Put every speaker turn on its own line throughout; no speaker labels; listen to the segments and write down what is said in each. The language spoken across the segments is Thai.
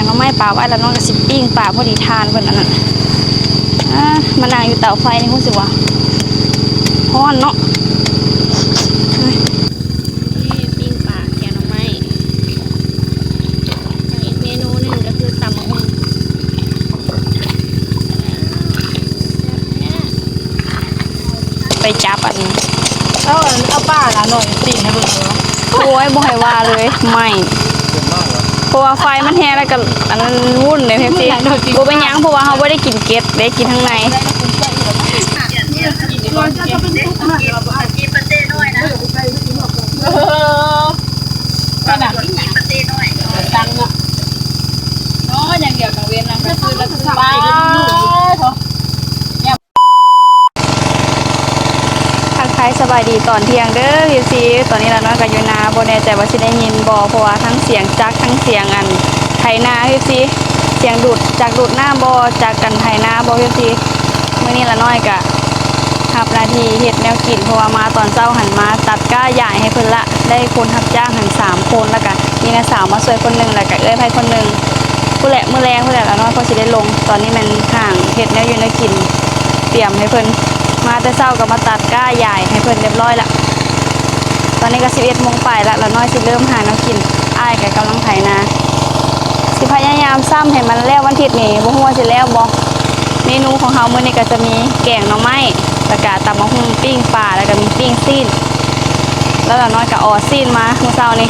งน้ำไม้ปลาไว้แล้วน้องก็สิปิ้งปลาพอดีทานเพิ่นอันนั้นมานั่งอยู่เตาไฟนี่รู้สึกว่าร้อนเนาะนี่ปิ้งปลาแกงน้ำไม้อีกเมนูหนึ่งก็คือตำมะฮุ่งไปจับอันนี้
เอาป้าละหน่อยตีให้เบิ่งเนาะ
โอ้ยบ่ให้ว่าเลยไม่เพราะว่าไฟมันแห้งแล้วก็อันนั้นวุ่นเลยพี่บ่เป็นหยังเพราะว่าเขาไม่ได้กินเกล็ดได้กินข้างใน
ก็น่ะตังอ่ะเนาะอย่างเดียวกับเวียนนำก็คือแล้วคือป้า
ทักทายสบายดีตอนเที่ยงเด้อพี่ซีตอนนี้เราน้อยกับยูนาโบแน่ใจว่าสิได้ยินบ่เพราะว่าทั้งเสียงจักทั้งเสียงอันไถนาพี่ซีเสียงดูดหน้าบ่จากกันไถนาบ่พี่ซีมื้อนี้ละน้อยกะทับนาทีเฮ็ดแนวกินเพราะว่ามาตอนเช้าหันมาตัดก้าใหญ่ให้เพิ่นละได้คนรับจ้างหัน3คนแล้วก็มีน้าสาวมาช่วยคนนึงแล้วก็เอ้ยไผคนนึงผู้แหละมื้อแรงผู้แหละละน้อยก็สิได้ลงตอนนี้มันห่างเฮ็ดแนวอยู่แนวกินเตรียมให้เพิ่นมาแต่เช้าก็มาตัดก้าใหญ่ให้เพิ่นเรียบร้อยละตอนนี้ก็11 โมงปลายละน้อยสิเริ่มหาแนวกินอ้ายก็กำลังไถนาสิพยายามซ้ำให้มันแล้ววันอาทิตย์นี้บ่ฮู้ว่าสิแล้วบ่เมนูของเฮามื้อนี้ก็จะมีแกงหน่อไม้แล้วก็ตำมะฮุ่งปิ้งปลาแล้วก็มีปิ้งซีนแล้วน้อยก็ออซีนมาเมื่อเช้านี้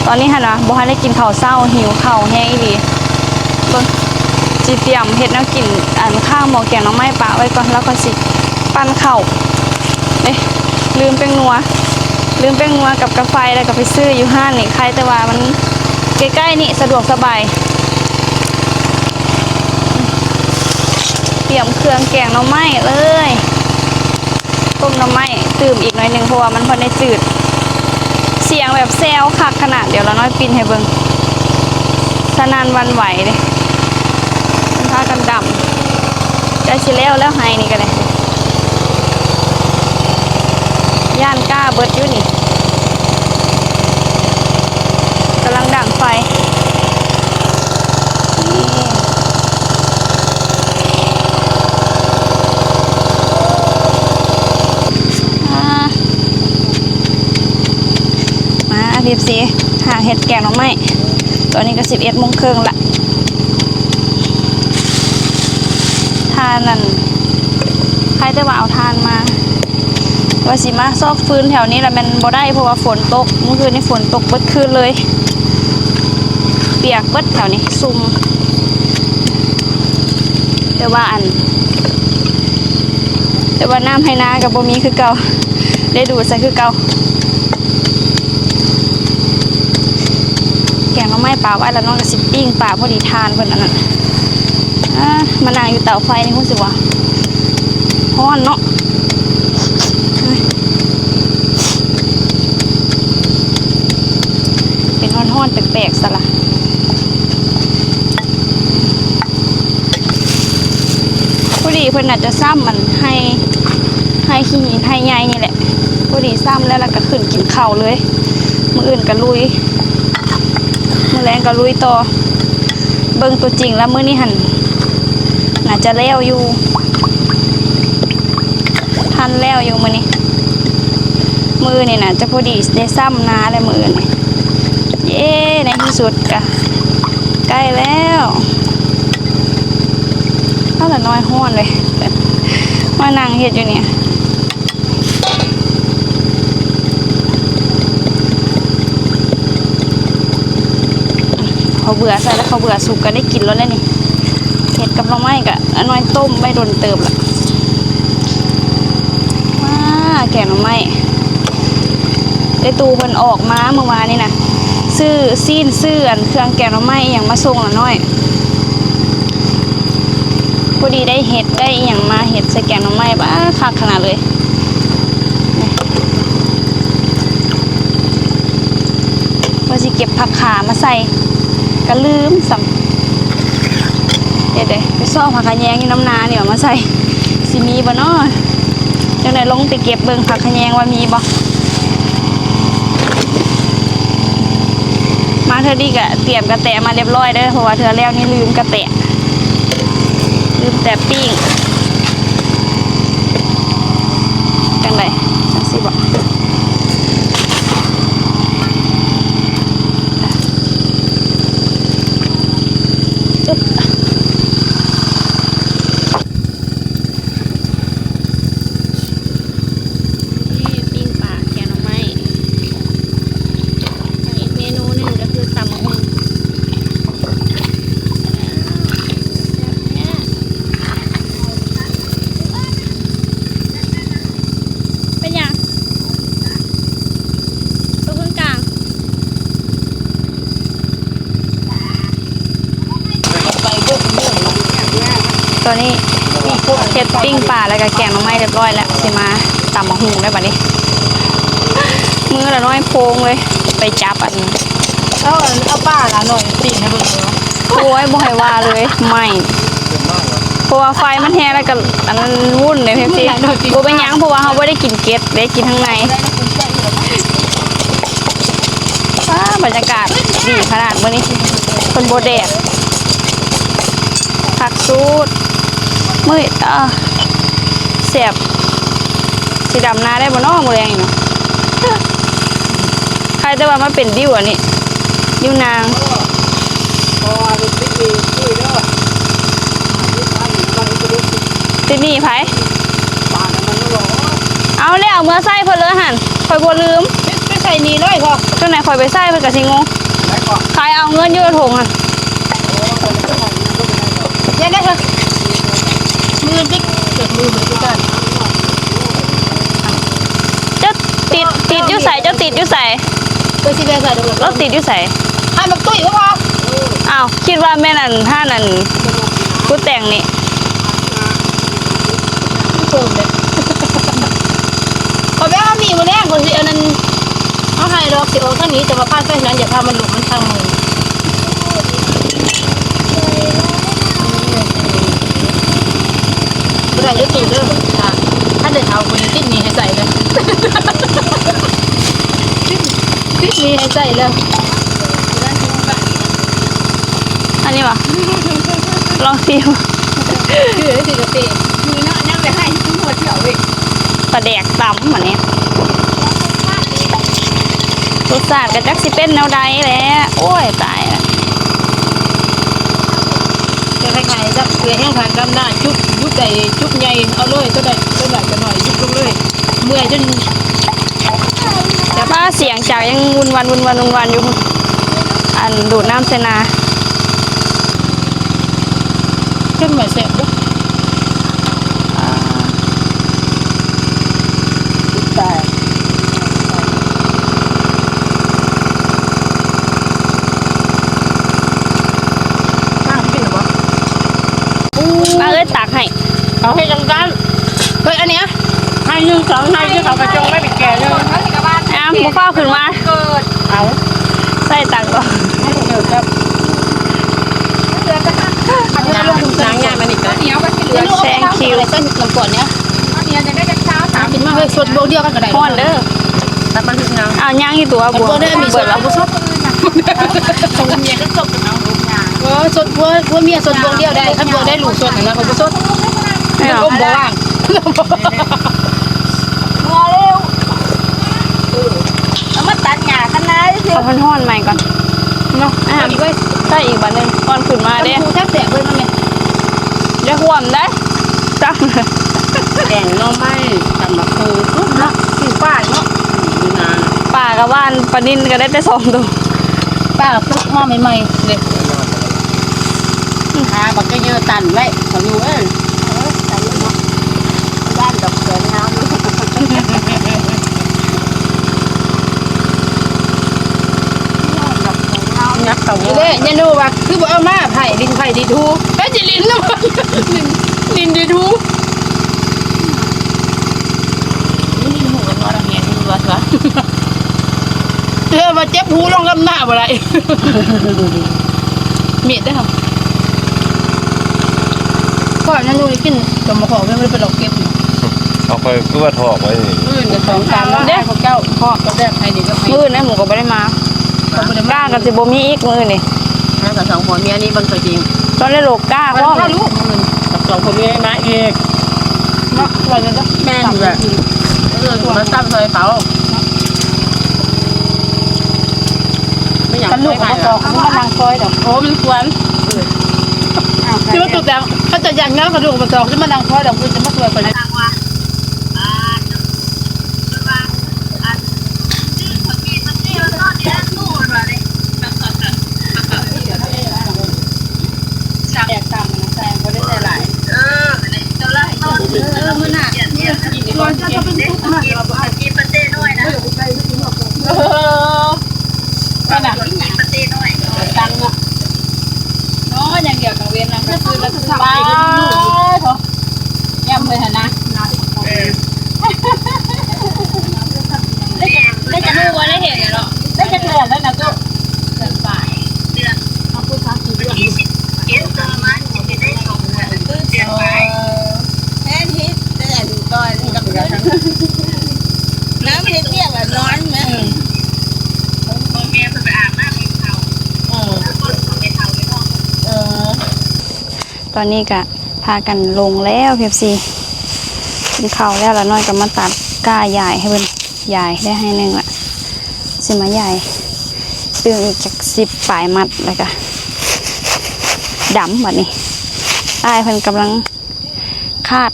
ตอนนี้หั่นน่ะบ่ทันได้กินข้าวเช้าหิวข้าวแห้งอีหลีเบิ่งสิเตรียมเฮ็ดแนวกินอันข้าวหม้อแกงหน่อไม้ปลาไว้ก่อนแล้วก็สิปั้นข้าวลืมแป้งนัวกับกาแฟแล้วก็ไปซื้ออยู่ห้างนี่ใครแต่ว่ามันใกล้ๆนี่สะดวกสบายเตรียมเครื่องแกงหน่อไม้เลยต้มหน่อไม้ตื่มอีกหน่อยนึงเพราะว่ามันพอได้จืดเสียงแบบแซวคักขนาดเดี๋ยวเราน้อยปินให้เบิ่งสนานวันไหวเลยมันพากันดำจะชิแล้วไฮนี่กันเลยย่านก้าเบิดอยู่นี่กำลังดั่งไฟมาบีบสีหาเห็ดแกงหน่อไม้ตอนนี้ก็11 โมงครึ่งละทานนั่นใครจะว่าเอาทานมาว่าสิมาซอกฟืนแถวนี้แหละมันบ่ได้เพราะว่าฝนตกเมื่อคืนนี้ฝนตกเบิดคืนเลยเปียกเบิดแถวนี้ซุ่มแต่ว่าน้ำให้นากับบ่มีคือเก่าได้ดูดใส่คือเก่าแกงหน่อไม้ปลาไว้แล้วน้องก็สิปิ้งปลาพอดีทานเพิ่นอันนั้นมานั่งอยู่เตาไฟนี่รู้สึกว่าร้อนเนาะเป็นร้อนๆแปลกๆซะละพอดีเพิ่นอาจจะซ้ำมันให้ขี้หินให้ใหญ่นี่แหละพอดีซ้ำแล้วก็ขึ้นกินข้าวเลยมื้ออื่นก็ลุยมื้อแรงก็ลุยต่อเบิ่งตัวจริงแล้วมื้อนี้หั่นน่าจะแล้วอยู่ทันแล้วอยู่มื้อนี้มื้อนี่น่ะจะพอดีได้ซ้ำนาแล้วมื้อนี่เย้ในที่สุดก็ใกล้แล้วก็ละน้อยห้อนเลยมานั่งเฮ็ดอยู่เนี่ยเขาเบื่อใส่แล้วเขาเบื่อสุกก็ได้กินแล้วนี่เห็ดกับหน่อไม้กะน้อยต้มไม่โดนเติมละว้าแกงหน่อไม้ได้ตูเพิ่นออกมาเมื่อวานนี่นะซื้ออันเครื่องแกงหน่อไม้อย่างมาส่งละน้อยพอดีได้เห็ดได้อย่างมาเห็ดใส่แกงหน่อไม้บ้าคักขนาดเลยว่าสิเก็บผักขามาใส่ก็ลืมสั่งเดี๋ยวไปซ่อผักขะแยงอยู่น้ำนาเนี่ยมาใส่สิมีบ่เนาะจังไหนลงไปเก็บเบิ่งผักขะแยงว่ามีบ่มา เธอดีกะเตรียมกระแตมาเรียบร้อยเด้อเพราะว่าเธอแล้วนี่ลืมกระแตลืมแต่ปิ้งจังไดจังสิบอกอึ๊บนี่ปิ้งปลาแกงหน่อไม้อีกเมนูหนึ่งก็คือตำมะฮุ่งเป็นยังตัวพึ่งกลางตัวนี้เฮ็ดปิ้งปลาแล้วก็แกงหน่อไม้เรียบร้อยแล้วสิมาตำมะฮุ่งได้บัดนี้ มือละน้อยโพงเลยไปจับอัน
เอาป้าละหน่อยตีให้เบิ่งเนาะ
โอ้ยบ่ให้ว่าเลยไม่เพราะว่าไฟมันแห้งแล้วก็อันนั้นวุ่นเลยพี่สิบ่เป็นหยังเพราะว่าเฮาบ่ได้กินเกล็ดได้กินข้างในบรรยากาศดีขนาดมื้อนี้เพิ่นบ่แดดผักสูตรมื้อแซ่บสิดำนาได้บ่น้อมื้อแรงนี่เนาะใครแต่ว่ามันเป็นดิ้วอันนี้ดิ้วนางติดนี่ไผเอาแล้วเมื่อใส่เพิ่นเลยหั่นคอยบ่ลืม
ไปใส่นี่เลยพอ
จังไหนคอยไปใส่เพิ่นก็สิงงขายเอาเงินอยู่ในถุงอ่ะ
ยังได้เถอะมือบิ๊กเกิดมือเหมือนกัน
เจ้าติดอยู่ใส่เจ้าติดอยู่ใส่
ไปสิไปใส่ตรงนั้น
แล้วติดอยู่ใส่
ให้มันตุ้ยก็พอ
อ้าวคิดว่าแม่นั่นท่านั่นกูแต่งนี่
เติมเลยพอแม่เขามีมาแรกคนสิอันนั้นเขาให้ดอกสิโอข้างนี้แต่ว่าพลาดแค่นั้นอย่าพามันหลุดมันทางมือใส่ด้วยตูดเด้อถ้าเดินเอาคนติดนี้ให้ใส่เลยติดนี้ให้ใส่เลย
อันนี้ป่ะลองซิม
คือได้สิกระเตะมือเนาะนั่งไปให้ทั้งหมดเที่ยวเลย
ปลาแดกตำเหมือนนี้รสชาติก็จักสิเป็นแนวใดแหละโอ้ยตายละ
จะคล้ายๆจับเกลือแห้งผ่านกำหน้าจุ๊บยุบใส่จุ๊บใหญ่เอาเลยตัวใดจะหน่อยยุบลงเลยเมื่อยจน
แต่ว่าเสียงจากยังวุ่นวันอยู่อันดูดน้ำเสนา
จนเหมือนเสร็จปุ๊บแต่ตั้งขึ้นหรอวะ
มาเอ้ยตักให้
เอาให้จังกันเฮ้ยอันเนี้ยให้1 2ให้ที่เขากระจงไม่ไปแก่เลย
อ้าวบ่ฟ้าวขึ้นมา
เอา
ใส่ตักก่อน
ให้เกิดครับน้ำงานมันอีกแล้ว
แซงคิว
เส้นลำก่อนเนี้ยกินมาเฮ้ยสดโบเดียวกันก็ได้
ฮ้อนเด้อ
แต่มันถึงน้ำ
อ้าวย่างอีตัวบัว
บัวได้มีสด
แล้ว
บัวสดของเมียก็สดกันเอาสดบัวเมียสดบัวเดียวได้ถ้าบัวได้หลูสดนะเขาบัวสด
ไม่เอา
ต้มบัวว่าง
เอามาตัดหญ้าคณะสิ
เอาพันฮ้อนใหม่ก่อน
เนาะ
อ่ะ
อีกเว้ย
ใส่อีกบันหนึงก่อนขึ้นมาเด้
ครูแทบแตกเลยมันเนี่ย
จะห่วมได้จ้า
แกงหน่อไม้ตำบักหุ่ง
เนาะสิป้าเนาะ
นี่นะ
ป่ากับบ้านปลานินก็ได้แต่2ตัว
ป้าปุ๊บหม้อใหม่ๆเลย
หาบักก็เยอะตันไว้เขาอยู่ตันเนาะบ้านดอกสวยงามเนาะ
นักเต่าเลยยันดูว่าคือบ่เอามาไผ่ดินทูไอ้จิลินเนาะลินดีทูนี่หูกันว่าอะไรเนี่ยดูว่าเธอมาเจ็บหูลงกำหน้าบ่ไรเมียได้ครับก่อนนั่นดูกินกับมะขอไม่ได้ไปหลอกเก็บ
เอาไปคือว่าถอกไว้นี่
อื่นกับของตามแล้วได้ของเจ้าพ่อก็ได้ใครดีก็ใคร
มื้อนี้หมูก็บ่ได้มา กล้ากับสิบ่มีอีกมือนี่
แม่กับสองผัวเมียนี่เบิ่งตัวจริง
ตอนได้โลกกล้าพ่อ
ถ้าลูก
กับสองผัวเมียมาอีก
มักวันนั้น
แม่อยู่แบบมาซ้ำซอยเขาไม่อยาก
กันลูก
ไป
เขาบอกว่ามันนางซอยดอก
โอ้มันควร
ที่ว่าตัวแต่เขาจะอย่างงั้นกระดูกมาจอกที่มันนางซอยดอกคือจะมาสวยไปเลย
อย่างเดียวกับเวียนนะก็คือรัฐบา
ป้า
ล
เถอะย่ำเลยนะ
ได้จะรู้ว่าได้เห็นเหรอ
ได้จะเกลือนแล้วนะก็
เกินไป
แม่ที่แต่ก่อนกับเพื่อนน้ำไม่ได้เที่ยงแบบนอนไหม
ตอนนี้ก็พากันลงแล้วเพียบซีกินข้าวแล้วละน้อยก็มาตัดก้าใหญ่ให้เพิ่นใหญ่ได้ให้หนึ่งละสิมาใหญ่ตึงอีกจาก10 ปลายมัดแล้วก็ดำแบบนี้อ้ายเพิ่นกำลังคาด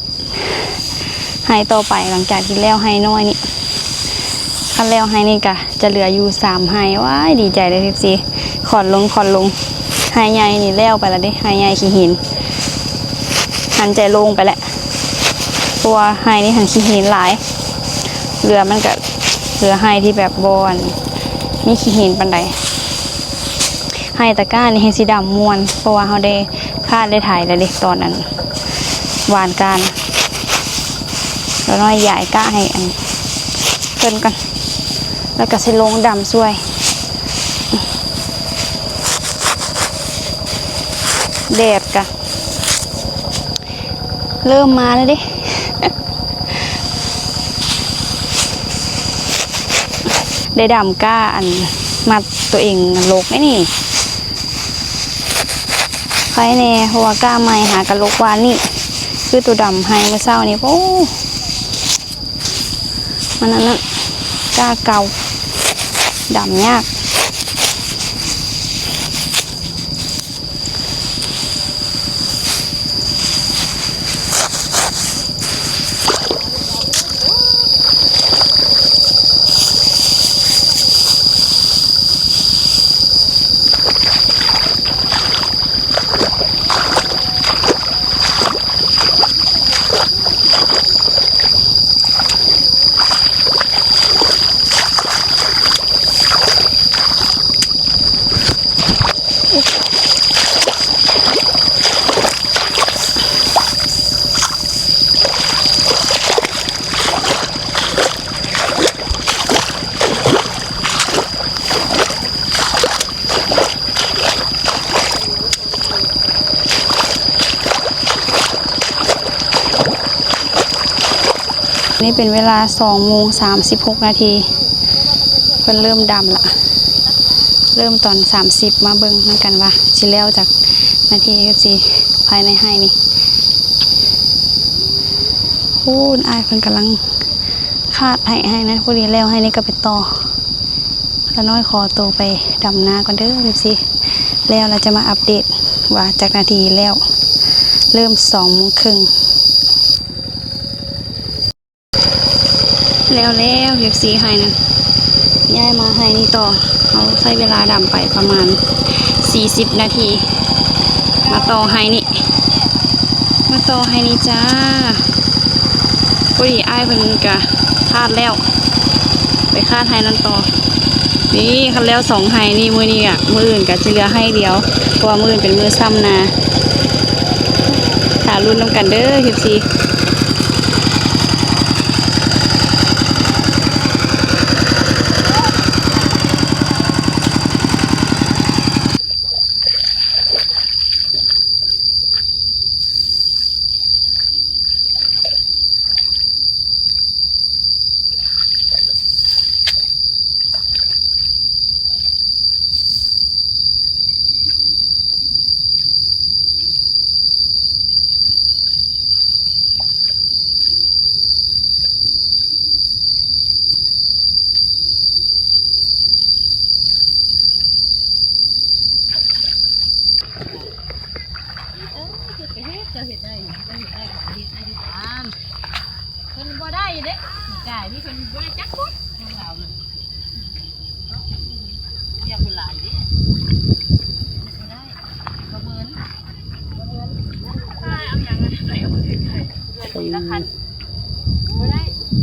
ให้ต่อไปหลังจากที่แล้วให้น้อยนี่คันแล้วให้นี่ก็จะเหลืออยู่3ให้ว้ายดีใจเลยเพียบซีขอนลงให้ใหญ่นี่แล้วไปแล้วเด้ให้ใหญ่ขี้หินหันใจลงไปแล้วตัวไฮนี่หันขี้หินหลายเรือมันก็เรือไฮที่แบบบอนมีขี้หินปันใดไฮตะก้านี่ให้สีดำมวนเพราะว่าเขาได้คาดได้ถ่ายแล้วเด็กตอนนั้นหวานการแล้วน้อยใหญ่ก้าให้อันเพิ่นกันแล้วก็สิลงดำช่วยแดดกะเริ่มมาแล้วดิ ได้ดำก้าอันมัดตัวเองโลกนี่ใครแน่เพราะว่าก้าใหม่หากระโลกวานนี่คือตัวดำไฮเมื่อเช้านี่โอ้มันนั่นก้าเก่าดำยากนี่เป็นเวลา2:36 นาทีเพิ่นเริ่มดำละเริ่มตอน30มาเบิ่งนำกันว่าสิแล้วจากนาทีสิภายในให้นี่พูนอายเพิ่นกำลังคาดให้นะพอดีแล้วให้นี่ก็ไปต่อแล้วน้อยขอตัวไปดำนาก่อนเด้อสิแล้วเราจะมาอัปเดตว่าจากนาทีแล้วเริ่ม2:30แล้วเรียบสีให้นะย้ายมาให้นี่ต่อเขาใช้เวลาดำไปประมาณ40 นาทีมาต่อให้นี่จ้าพอดีอ้ายเพิ่นกะคาดแล้วไปคาดให้นั่นต่อนี่คันแล้ว2ให้นี่มือนี่อ่ะมืออื่นกะจะเหลือให้เดียวเพราะว่ามืออื่นเป็นมือซ้ำนาหารุ่นน้ำกันเด้อคลิปซี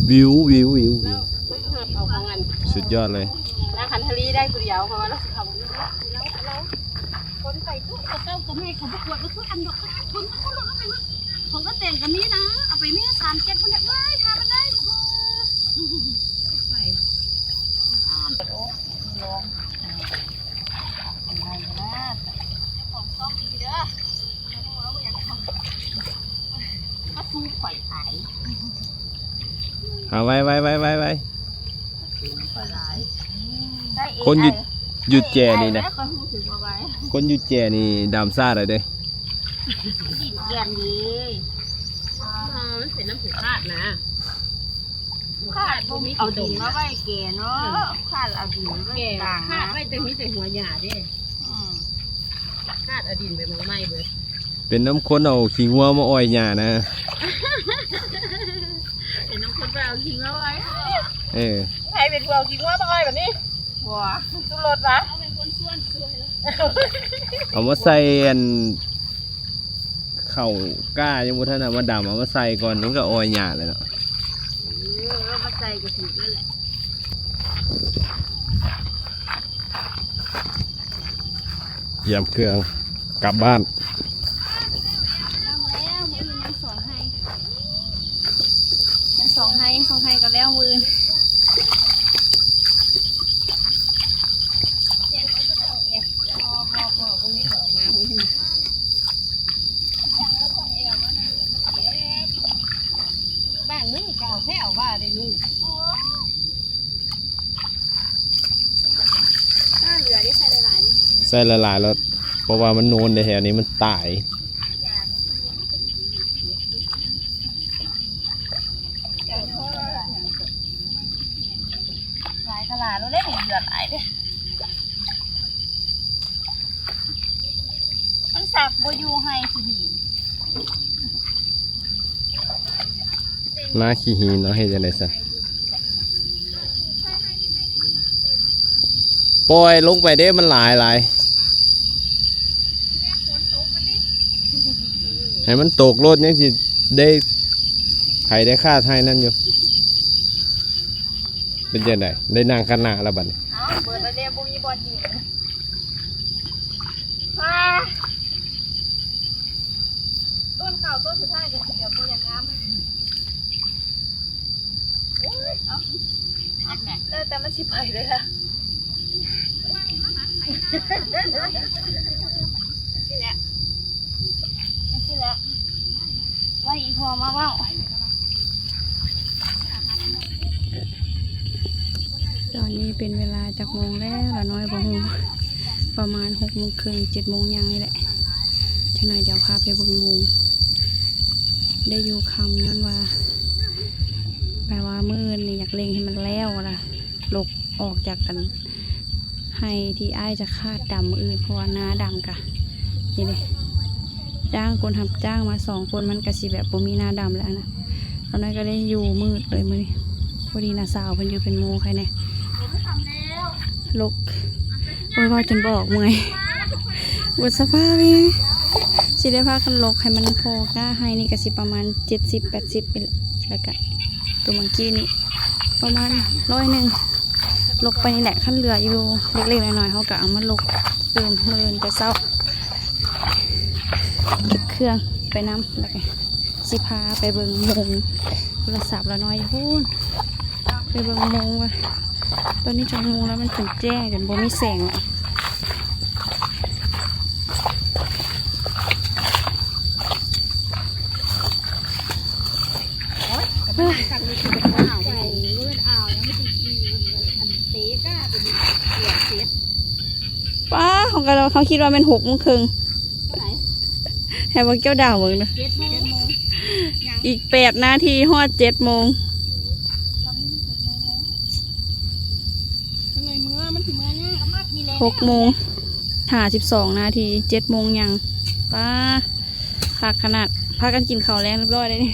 วิววิววิว
เอาของอัน
สุดยอดเลย
นางขันทลีได้ผู้เดียวเพราะว่าเราสิทำแล้วคนไปตู้เขาเต้าก็ไม่เขาประกวดว่าทุกอันดอกคนเขาลงเอาไปมั้งผมก็แต่งกับนี้นะเอาไปแม่37คนเดียวเอ้ยทามันได้ไปโอ้ลองอะไรนะของซ่อมดีเด้อมาสู้ข่อยขาย
เอาไว้ไว้ไว้ไว้ไว้
ได้เอง
คนหยุดแจนี่นะ
ได้คนหูถึงเอาไว้
คนหยุดแจนี่ดำซ่าเลยเด้
ดินแกนดีมันเป็นน้ำผูกคาดนะคาดพวกนี้เอาดินมาไว้แก่เนาะคาดเอาดินไว้ต่าง
คาดไว้แต่มีแต่หัวหญ้าเด้คาดเอาดินไปมาไม่เบิด
เป็นน้ำข้นเอาขี้งัวมาอ้อยหญ้านะ
เห็นน้องคนไปเอาทิ้งแล้วไว้
เออ
ใครเป็นผู้เอาทิ้งว่าบ้อยแบบนี้
บัว
ตุรถวะ
เอามาใส่อันเข่าก้ายังบ่ทันเอามาดำเอามาใส่ก่อนมันก็อ้อยหญ้าเลยเนาะ
แล้วมาใส่กระถิ่นนั่นแหละ
เยี่ยมเครื่องกลับบ้าน
ทำแล้วมือยังสอนให้ยังสองให้ก็แล้วมือ
บ้างมึงเก่าแค่เอาว่าได้นู่น
ถ้าเหลือได้ใส่หลายๆนี่
ใส่ละลายแล้วเพราะว่ามันโนนในแถวนี้มันตาย
หลายตลาดเราได้เห็นเหลือหลายเด้มันสักบ่อยู่ให้สิหิน
หน้าขี้หินเนาะเฮ็ดจังได๋ซะปล่อยลงไปเด้มันหลายหลายให้มันตกรถยังสิได้ไผได้ค่าไทยนั่นอยู่เป็นจังได๋ได้นั่งข้างหน้าแล้วบัดนี้
เอาเปิดแล้วเด้บ่มีบอลยิงต้นข่าวต้นสุดท้ายก็เดี๋ยวบ่อยากงามแต่มันสิไปเลยล่ะนี่แหละนี่แหละว่าอีพอมาเว้าตอนนี้เป็นเวลาจากโมงแล้วละน้อยบ่ฮู้ประมาณ6:30 7 โมงยังนี่แหละจังหน่อยเดี๋ยวพาไปเบิ่งโมงได้อยู่คำนั้นว่าแปลว่ามื้ออื่นนี่อยากเล็งให้มันแล้วล่ะลกออกจากกันให้ที่อ้ายจะคาดดำมื้ออื่นเพราะว่าหน้าดำกะนี่เลยจ้างคนทำจ้างมา2 คนมันก็สิแบบบ่มีหน้าดำแล้วนะตอนนั้นก็ได้อยู่มืดเลยมื้อนี้พอดีน้าสาวเพิ่นอยู่เป็นโมใครแน่ลกโอ้ยว่าจนบอกเมื่อยบุษสภาพนี่สิได้พากันลกให้มันพอกล้าให้นี่ก็สิประมาณ70-80ไปแล้วก็ตัวเมื่อกี้นี่ประมาณ100ลกไปนี่แหละขั้นเหลืออยู่เล็กๆน้อยๆเขาก็เอามาลกเติมมือแต่เศร้าเก็บเครื่องไปน้ำแล้วก็สิพาไปเบิ่งโมงโทรศัพท์ละน้อยพูนไปเบิ่งโมงว่าตอนนี้จังโมงแล้วมันถึงแจ้งจนบ่มีแสงอ่ะ
สั่งมีคือเป็นอ่าวใหญ่เลื่อนอ่าวยังไม่ถึงปีอันเตะก้าเป็นเสียเสีย
ป้าของกันเขาคิดว่าเป็น6:30
เท่าไหร่
แฮว่าเจ้าดาวเบิ่งนะ
7 โมง
อีก8 นาทีฮอด7 โมง
ทำไมเมื่อมันถึงเมื่อเนี่ยก็มาทีแรก
6 โมง52 นาที7 โมงยังป้าขาดขนาดพากันกินข้าวแรงเรียบร้อยเลยนี่